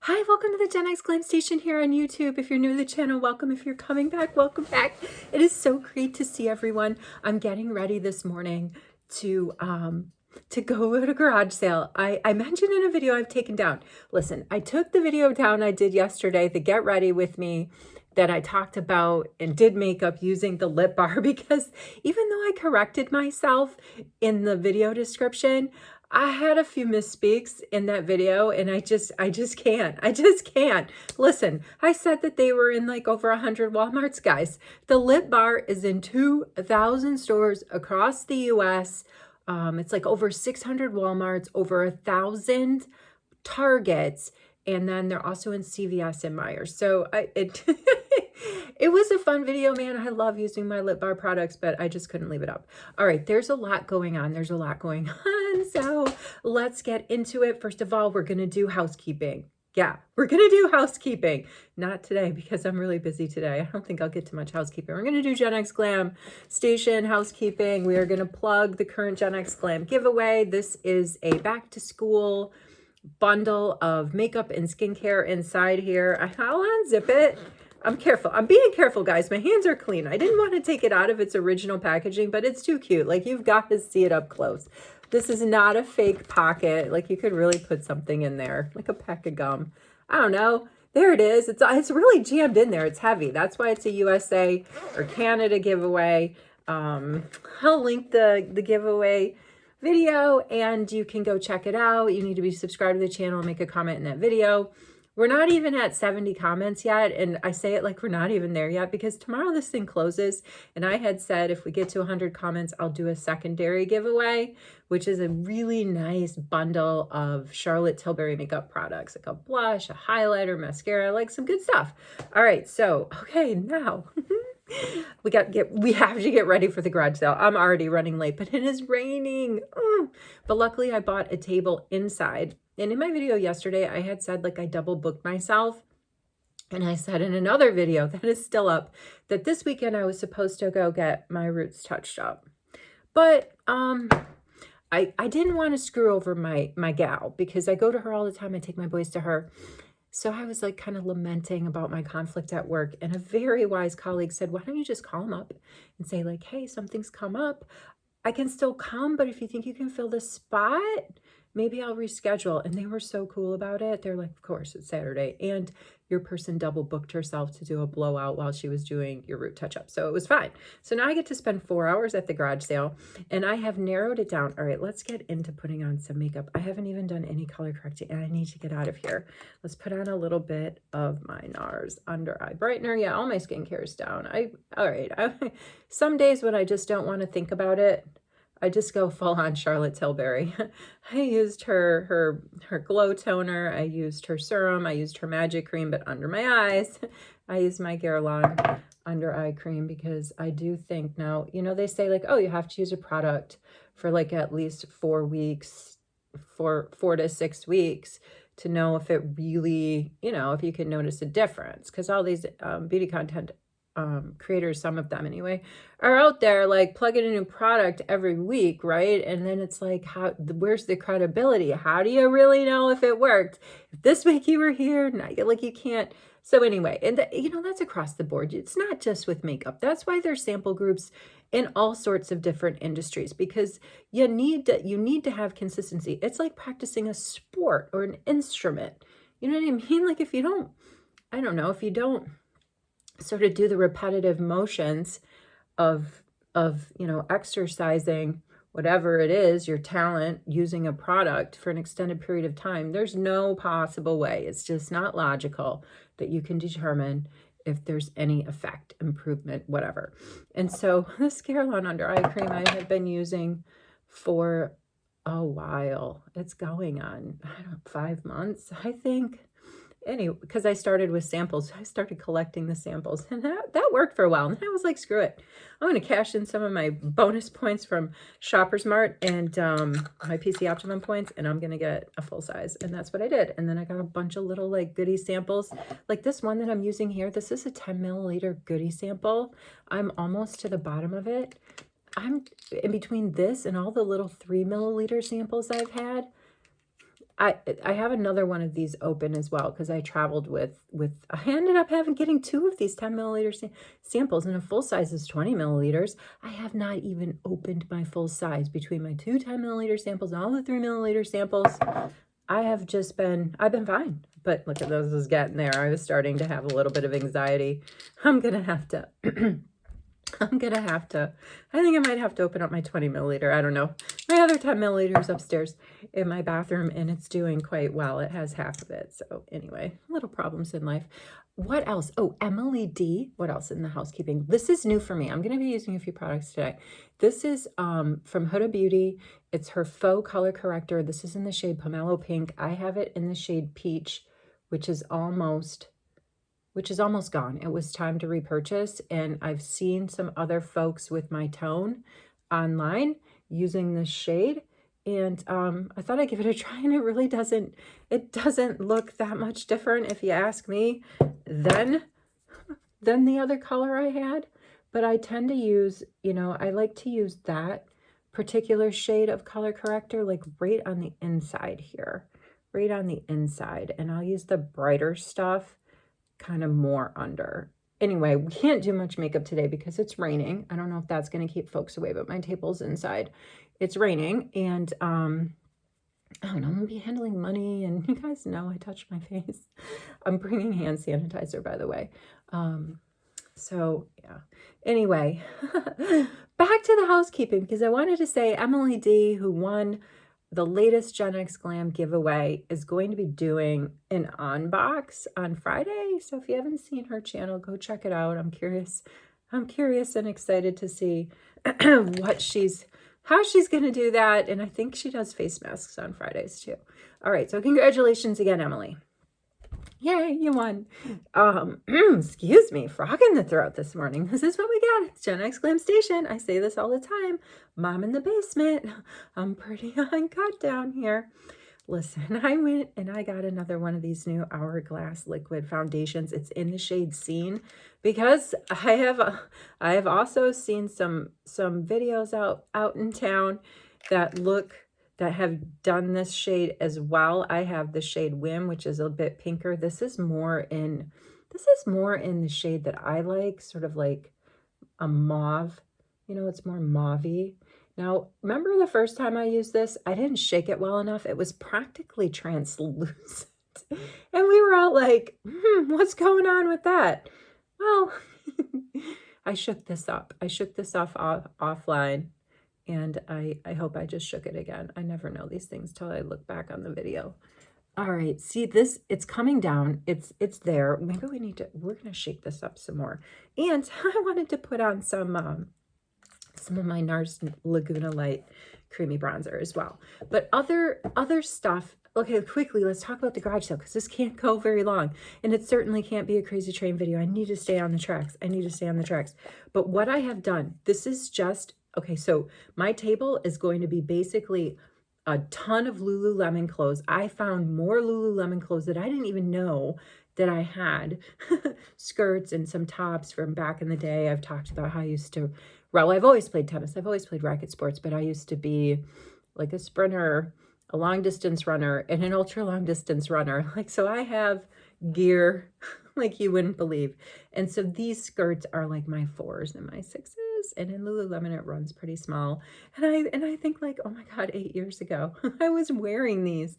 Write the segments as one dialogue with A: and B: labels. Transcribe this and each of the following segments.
A: Hi, welcome to the GenX Glam station here on YouTube. If you're new to the channel, welcome. If you're coming back, welcome back. It is so great to see everyone. I'm getting ready this morning to go to a garage sale. I mentioned in a video I've taken down. Listen, I took the video down I did yesterday, the Get Ready With Me, that I talked about and did makeup using the lip bar, because even though I corrected myself in the video description, I had a few misspeaks in that video, and I just can't. Listen, I said that they were in like over 100 Walmarts, guys. The lip bar is in 2,000 stores across the US. It's like over 600 Walmarts, over 1,000 Targets, and then they're also in CVS and Myers. So it was a fun video, man. I love using my lip bar products, but I just couldn't leave it up. All right, there's a lot going on. So let's get into it. First of all, we're going to do housekeeping. Yeah, we're going to do housekeeping. Not today because I'm really busy today. I don't think I'll get to much housekeeping. We're going to do GenX Glam station housekeeping. We are going to plug the current GenX Glam giveaway. This is a back to school bundle of makeup and skincare inside here. I'll unzip it. I'm careful. I'm being careful, guys. My hands are clean. I didn't want to take it out of its original packaging, but it's too cute. Like, you've got to see it up close. This is not a fake pocket. Like, you could really put something in there, like a pack of gum. I don't know. There it is. It's really jammed in there. It's heavy. That's why it's a USA or Canada giveaway. I'll link the giveaway video and you can go check it out. You need to be subscribed to the channel and make a comment in that video. We're not even at 70 comments yet, and I say it like we're not even there yet because tomorrow this thing closes, and I had said if we get to 100 comments, I'll do a secondary giveaway, which is a really nice bundle of Charlotte Tilbury makeup products, like a blush, a highlighter, mascara, like some good stuff. All right, so, okay, now... we have to get ready for the garage sale. I'm already running late, but it is raining. But luckily I bought a table inside. And in my video yesterday, I had said like I double booked myself. And I said in another video that is still up that this weekend I was supposed to go get my roots touched up. But I didn't want to screw over my gal because I go to her all the time. I take my boys to her. So I was like kind of lamenting about my conflict at work, and a very wise colleague said, why don't you just call them up and say like, hey, something's come up. I can still come, but if you think you can fill the spot, maybe I'll reschedule. And they were so cool about it. They're like, of course, it's Saturday. And your person double booked herself to do a blowout while she was doing your root touch up. So it was fine. So now I get to spend 4 hours at the garage sale, and I have narrowed it down. All right, let's get into putting on some makeup. I haven't even done any color correcting, and I need to get out of here. Let's put on a little bit of my NARS under eye brightener. Yeah, all my skincare is down. All right. Some days when I just don't want to think about it, I just go full on Charlotte Tilbury. I used her glow toner. I used her serum. I used her magic cream, but under my eyes, I used my Guerlain under eye cream because I do think now, you know, they say like, oh, you have to use a product for like at least 4 weeks, 4 to 6 weeks to know if it really, you know, if you can notice a difference. Because all these beauty content creators, some of them anyway, are out there like plugging a new product every week, right? And then it's like, where's the credibility? How do you really know if it worked? If this week you were here, like you can't. So anyway, and you know, that's across the board. It's not just with makeup. That's why there's sample groups in all sorts of different industries, because you need to have consistency. It's like practicing a sport or an instrument. You know what I mean? Like if you don't, I don't know, if you don't sort of do the repetitive motions of you know, exercising whatever it is, your talent, using a product for an extended period of time, there's no possible way, it's just not logical that you can determine if there's any effect, improvement, whatever. And so this Guerlain under eye cream I have been using for a while. It's going on, I don't know, 5 months, I think. Anyway, because I started with samples, I started collecting the samples, and that worked for a while. And I was like, screw it. I'm going to cash in some of my bonus points from Shoppers Mart and my PC Optimum points, and I'm going to get a full size. And that's what I did. And then I got a bunch of little like goodie samples. Like this one that I'm using here, this is a 10 milliliter goodie sample. I'm almost to the bottom of it. I'm in between this and all the little 3 milliliter samples I've had. I have another one of these open as well because I traveled I ended up getting 2 of these 10 milliliter samples, and a full size is 20 milliliters. I have not even opened my full size between my 2 10 milliliter samples and all the 3 milliliter samples. I've been fine, but look at those is getting there. I was starting to have a little bit of anxiety. I'm going to have to I think I might have to open up my 20 milliliter. I don't know. My other 10 milliliters upstairs in my bathroom, and it's doing quite well. It has half of it. So anyway, little problems in life. What else? Oh, Emily D. What else in the housekeeping? This is new for me. I'm going to be using a few products today. This is from Huda Beauty. It's her faux color corrector. This is in the shade Pomelo Pink. I have it in the shade Peach, which is almost gone. It was time to repurchase, and I've seen some other folks with my tone online using this shade, and I thought I'd give it a try, and it doesn't look that much different, if you ask me, than the other color I had. But I tend to use, I like to use that particular shade of color corrector like right on the inside here, right on the inside, and I'll use the brighter stuff kind of more under. Anyway, we can't do much makeup today because it's raining. I don't know if that's going to keep folks away, but my table's inside. It's raining, and I don't know, I'm going to be handling money, and you guys know I touch my face. I'm bringing hand sanitizer, by the way. So yeah. Anyway, back to the housekeeping, because I wanted to say Emily D, who won the latest GenX Glam giveaway, is going to be doing an unbox on Friday. So if you haven't seen her channel, go check it out. I'm curious and excited to see how she's going to do that. And I think she does face masks on Fridays too. All right. So congratulations again, Emily. Yay, you won. Excuse me, frog in the throat this morning. This is what we got. It's GenX Glam Station. I say this all the time. Mom in the basement. I'm pretty uncut down here. Listen, I went and I got another one of these new Hourglass liquid foundations. It's in the shade Scene, because I have also seen some videos out in town that have done this shade as well. I have the shade Whim, which is a bit pinker. This is more in the shade that I like, sort of like a mauve. It's more mauvey. Now, remember the first time I used this, I didn't shake it well enough. It was practically translucent. And we were all like, what's going on with that? Well, I shook this up. I shook this offline. And I hope I just shook it again. I never know these things till I look back on the video. All right, see this, it's coming down. It's there. Maybe we're gonna shake this up some more. And I wanted to put on some of my NARS Laguna Light creamy bronzer as well. But other stuff. Okay, quickly, let's talk about the garage sale, because this can't go very long, and it certainly can't be a crazy train video. I need to stay on the tracks. But what I have done, this is just, okay, so my table is going to be basically a ton of Lululemon clothes. I found more Lululemon clothes that I didn't even know that I had. Skirts and some tops from back in the day. I've talked about how I used to, well, I've always played tennis. I've always played racket sports, but I used to be like a sprinter, a long distance runner, and an ultra long distance runner. So I have gear like you wouldn't believe. And so these skirts are like my 4s and my 6s. And in Lululemon, it runs pretty small. And I think like, oh my God, 8 years ago, I was wearing these.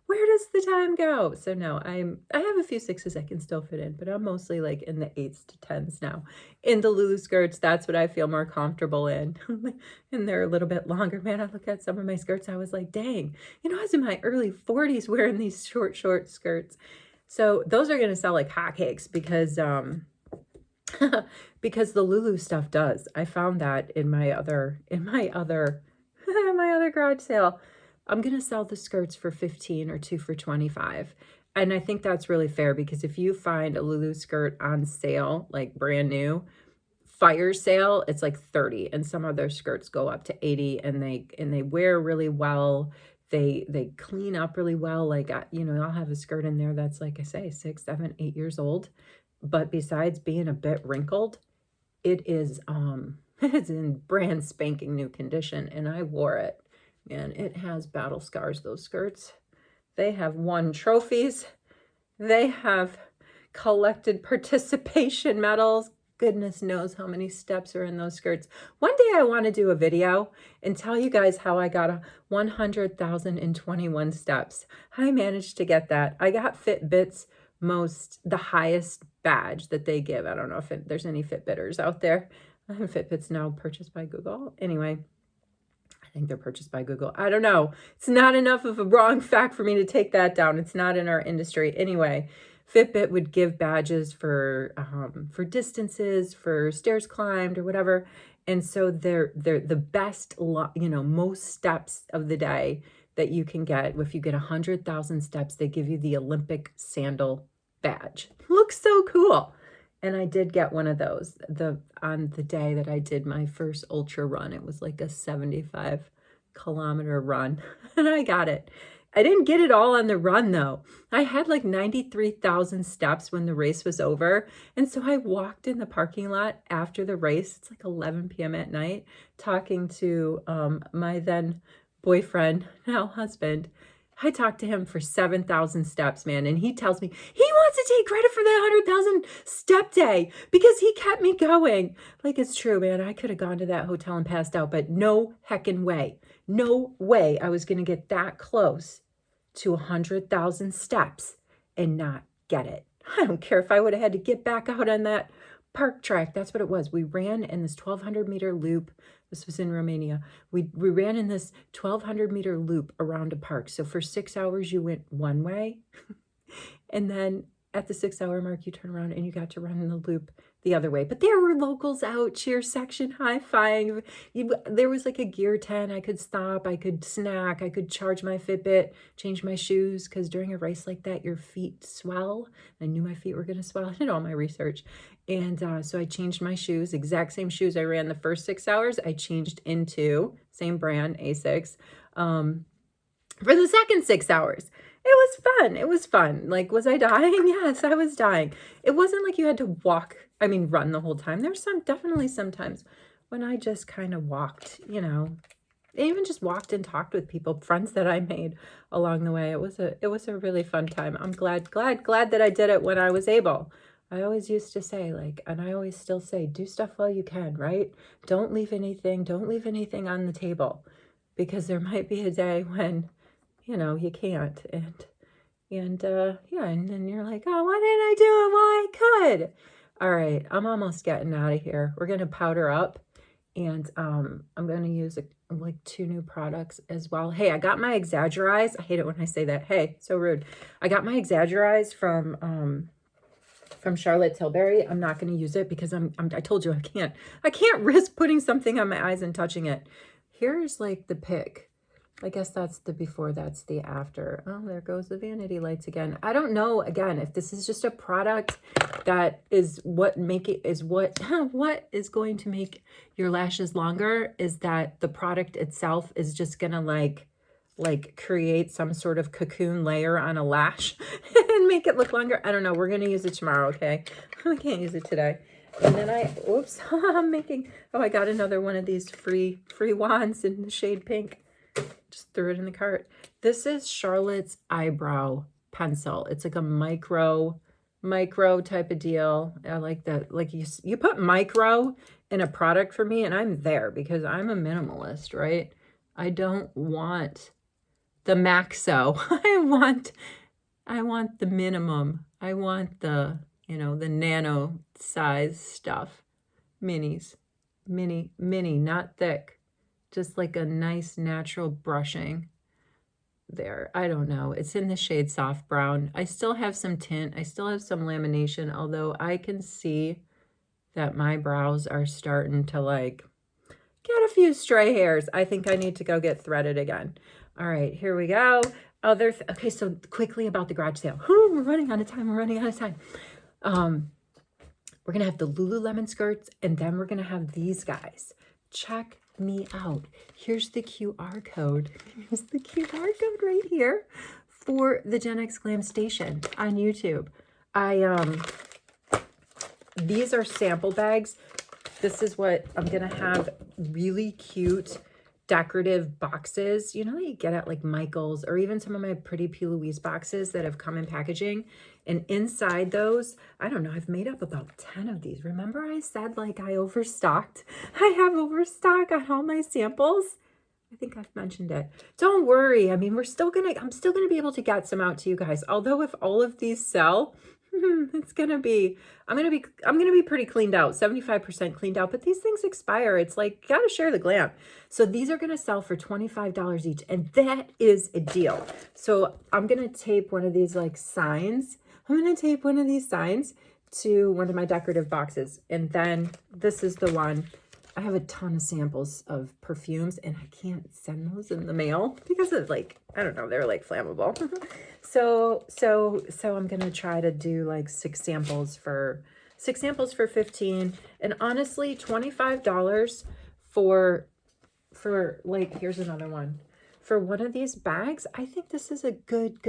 A: Where does the time go? So no, I have a few 6s I can still fit in, but I'm mostly like in the 8s to 10s now. In the Lulu skirts, that's what I feel more comfortable in. And they're a little bit longer. Man, I look at some of my skirts, I was like, dang, I was in my early 40s wearing these short skirts. So those are going to sell like hotcakes, because because the Lulu stuff does. I found that in my other garage sale. I'm going to sell the skirts for $15 or 2 for $25. And I think that's really fair, because if you find a Lulu skirt on sale, like brand new, fire sale, it's like $30, and some other skirts go up to $80, and they wear really well. They clean up really well. Like, I'll have a skirt in there that's, like I say, 6, 7, 8 years old. But besides being a bit wrinkled, it is it's in brand spanking new condition, and I wore it. Man, it has battle scars, those skirts. They have won trophies. They have collected participation medals. Goodness knows how many steps are in those skirts. One day I want to do a video and tell you guys how I got 100,021 steps. I managed to get that. I got Fitbit's the highest badge that they give. I don't know if there's any Fitbitters out there. Fitbit's now purchased by Google. Anyway, I think they're purchased by Google. I don't know. It's not enough of a wrong fact for me to take that down. It's not in our industry. Anyway, Fitbit would give badges for distances, for stairs climbed or whatever. And so they're the best, most steps of the day that you can get. If you get 100,000 steps, they give you the Olympic sandal badge. Looks so cool. And I did get one of those on the day that I did my first ultra run. It was like a 75-kilometer run, and I got it. I didn't get it all on the run, though. I had like 93,000 steps when the race was over. And so I walked in the parking lot after the race. It's like 11 p.m. at night, talking to my then boyfriend, now husband. I talked to him for 7,000 steps, man. And he tells me he wants to take credit for that 100,000 step day because he kept me going. Like, it's true, man. I could have gone to that hotel and passed out, but no heckin' way. No way I was going to get that close to 100,000 steps and not get it. I don't care if I would have had to get back out on that park track. That's what it was. We ran in this 1,200-meter loop. This was in Romania. We ran in this 1,200-meter loop around a park. So for 6 hours, you went one way. And then at the 6-hour mark, you turn around and you got to run in the loop the other way. But there were locals out, cheer section, high-fiving. There was like a gear tent. I could stop. I could snack. I could charge my Fitbit, change my shoes, because during a race like that, your feet swell. I knew my feet were going to swell. I did all my research. And so I changed my shoes, exact same shoes I ran the first 6 hours. I changed into, same brand, Asics, for the second 6 hours. It was fun. It was fun. Like, was I dying? Yes, I was dying. It wasn't like you had to run the whole time. There's definitely sometimes when I just kind of walked, I even just walked and talked with people, friends that I made along the way. It was a really fun time. I'm glad that I did it when I was able. I always used to say, and I always still say, do stuff while you can, right? Don't leave anything on the table, because there might be a day when, you can't. And then you're like, oh, why didn't I do it while I could? All right, I'm almost getting out of here. We're going to powder up, and I'm going to use like 2 new products as well. Hey, I got my Exaggerize. I hate it when I say that. Hey, so rude. I got my Exaggerize from Charlotte Tilbury. I'm not going to use it because I told you I can't risk putting something on my eyes and touching it. Here's like the pic. I guess that's the before, that's the after. Oh, there goes the vanity lights again. I don't know, again, if this is just a product that is what is going to make your lashes longer, is that the product itself is just going to like create some sort of cocoon layer on a lash and make it look longer. I don't know. We're going to use it tomorrow, okay? I can't use it today. And then I got another one of these free wands in the shade pink. Just threw it in the cart. This is Charlotte's eyebrow pencil. It's like a micro type of deal. I like that. Like you put micro in a product for me and I'm there, because I'm a minimalist, right? I don't want the maxo. I want the minimum. I want the, the nano size stuff. Mini, not thick. Just like a nice natural brushing there. I don't know. It's in the shade soft brown. I still have some tint. I still have some lamination, although I can see that my brows are starting to get a few stray hairs. I think I need to go get threaded again. All right, here we go. Okay, so quickly about the garage sale. We're running out of time. We're going to have the Lululemon skirts, and then we're going to have these guys. Check me out. Here's the QR code. Here's the QR code right here for the GenX Glam station on YouTube. These are sample bags. This is what I'm going to have, really cute decorative boxes, you know, that you get at like Michael's, or even some of my Pretty P. Louise boxes that have come in packaging. And inside those, I don't know, I've made up about 10 of these. Remember I said like I overstocked? I have overstock on all my samples. I think I've mentioned it. Don't worry. I mean, I'm still gonna be able to get some out to you guys. Although if all of these sell, it's gonna be, I'm gonna be pretty cleaned out, 75% cleaned out, but these things expire. It's like, gotta share the glam. So these are gonna sell for $25 each, and that is a deal. So I'm gonna tape one of these like signs. I'm gonna tape one of these signs to one of my decorative boxes. And then this is the one. I have a ton of samples of perfumes, and I can't send those in the mail because of like, I don't know, they're like flammable. So I'm going to try to do like 6 samples for 15. And honestly, $25 for like, here's another one. For one of these bags, I think this is a good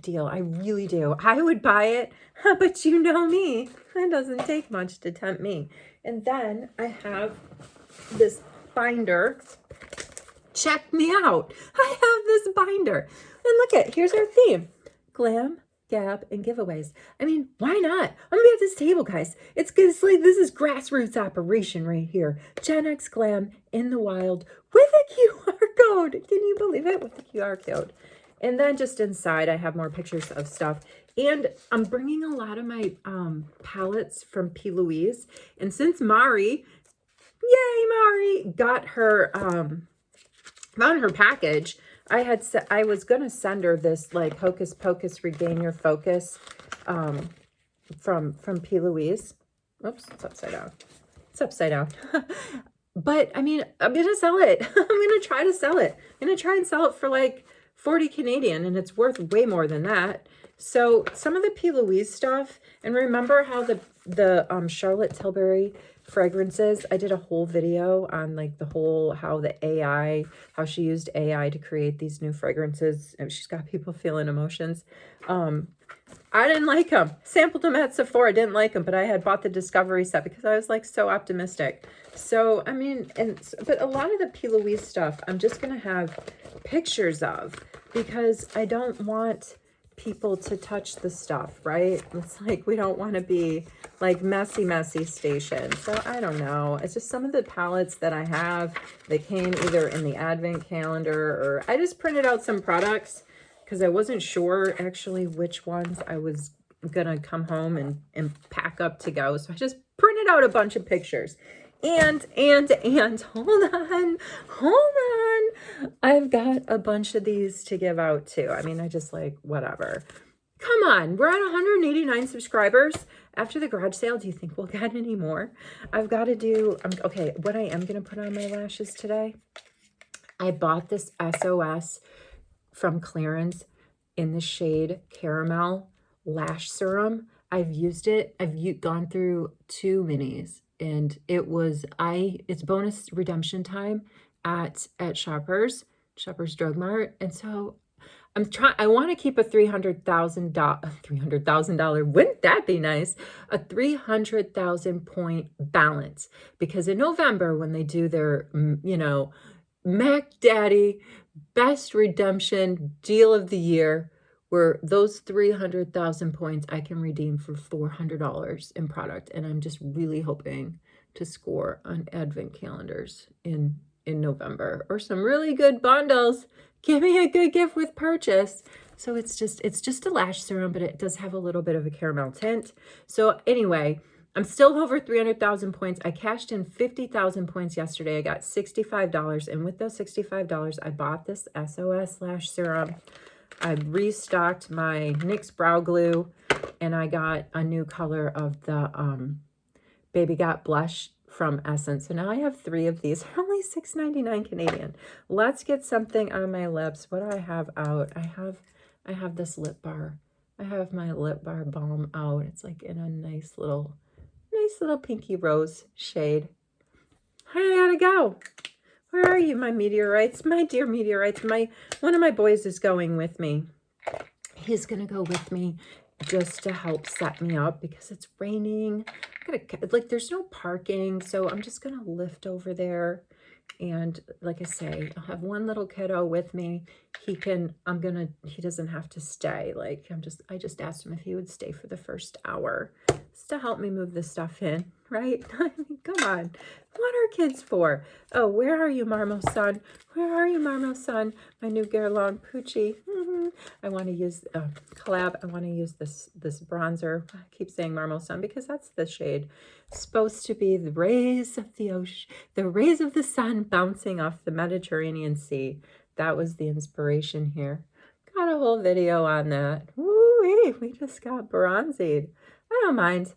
A: deal. I really do. I would buy it, but you know me. It doesn't take much to tempt me. And then I have this binder. Check me out. I have this binder. And look at, here's our theme. Glam, gab, and giveaways. I mean, why not? I'm gonna be at this table, guys. It's good. It's like, this is grassroots operation right here. GenX Glam in the wild with a QR code. Can you believe it? With a QR code. And then just inside, I have more pictures of stuff. And I'm bringing a lot of my palettes from P. Louise. And since Mari, yay, Mari, got her package, I was gonna send her this like Hocus Pocus Regain Your Focus from P. Louise. Oops, it's upside down. It's upside down. But I mean, I'm gonna sell it. I'm gonna try to sell it. I'm gonna try and sell it for like 40 Canadian, and it's worth way more than that. So some of the P. Louise stuff, and remember how the Charlotte Tilbury fragrances, I did a whole video on like the whole, how she used AI to create these new fragrances, and she's got people feeling emotions. I didn't like them. Sampled them at Sephora, didn't like them, but I had bought the Discovery set because I was like so optimistic. So, I mean, but a lot of the P. Louise stuff, I'm just going to have pictures of, because I don't want people to touch the stuff, right? It's like, we don't want to be like messy station. So I don't know. It's just some of the palettes that I have, they came either in the advent calendar, or I just printed out some products because I wasn't sure actually which ones I was gonna come home and pack up to go. So I just printed out a bunch of pictures. And hold on. I've got a bunch of these to give out too. I mean, I just like, whatever. Come on, we're at 189 subscribers. After the garage sale, do you think we'll get any more? I've got to do, okay, what I am going to put on my lashes today, I bought this SOS from Clarins in the shade Caramel Lash Serum. I've used it. I've gone through 2 minis, and it's bonus redemption time at Shoppers Drug Mart. And so I want to keep a $300,000, wouldn't that be nice? A 300,000 point balance, because in November, when they do their, Mac Daddy best redemption deal of the year, where those 300,000 points I can redeem for $400 in product. And I'm just really hoping to score on advent calendars in November, or some really good bundles. Give me a good gift with purchase. So it's just a lash serum, but it does have a little bit of a caramel tint. So anyway, I'm still over 300,000 points. I cashed in 50,000 points yesterday. I got $65. And with those $65, I bought this SOS Lash Serum. I restocked my NYX Brow Glue, and I got a new color of the Baby Got Blush from Essence. So now I have 3 of these. They're only $6.99 Canadian. Let's get something on my lips. What do I have out? I have this lip bar. I have my lip bar balm out. It's like in a nice little pinky rose shade. I gotta go. Where are you, my meteorites? My dear meteorites. One of my boys is going with me. He's gonna go with me just to help set me up because it's raining. There's no parking, so I'm just gonna lift over there And like I say, I'll have one little kiddo with me. He doesn't have to stay. Like I just asked him if he would stay for the first hour just to help me move this stuff in, right? I mean, come on. What are kids for? Oh, where are you, Marmo son? Where are you, Marmo son? My new Guerlain Pucci. I want to use collab. I want to use this bronzer. I keep saying Marmo son because that's the shade. It's supposed to be the rays of the ocean, the rays of the sun bouncing off the Mediterranean Sea. That was the inspiration here. Got a whole video on that. Woo-wee, we just got bronzied. I don't mind.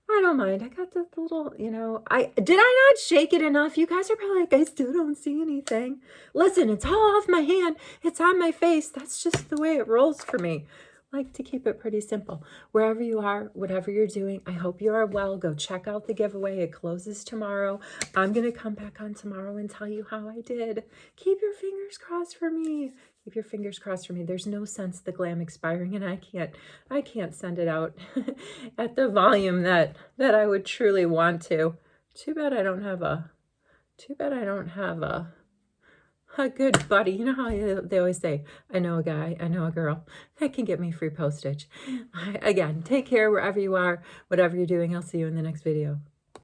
A: I don't mind. I got the little, you know, did I not shake it enough? You guys are probably like, I still don't see anything. Listen, it's all off my hand. It's on my face. That's just the way it rolls for me. I like to keep it pretty simple. Wherever you are, whatever you're doing, I hope you are well. Go check out the giveaway. It closes tomorrow. I'm going to come back on tomorrow and tell you how I did. Keep your fingers crossed for me. Keep your fingers crossed for me. There's no sense the glam expiring, and I can't send it out at the volume that I would truly want to. Too bad I don't have a good buddy. You know how they always say, I know a guy, I know a girl that can get me free postage. Again, take care wherever you are, whatever you're doing. I'll see you in the next video.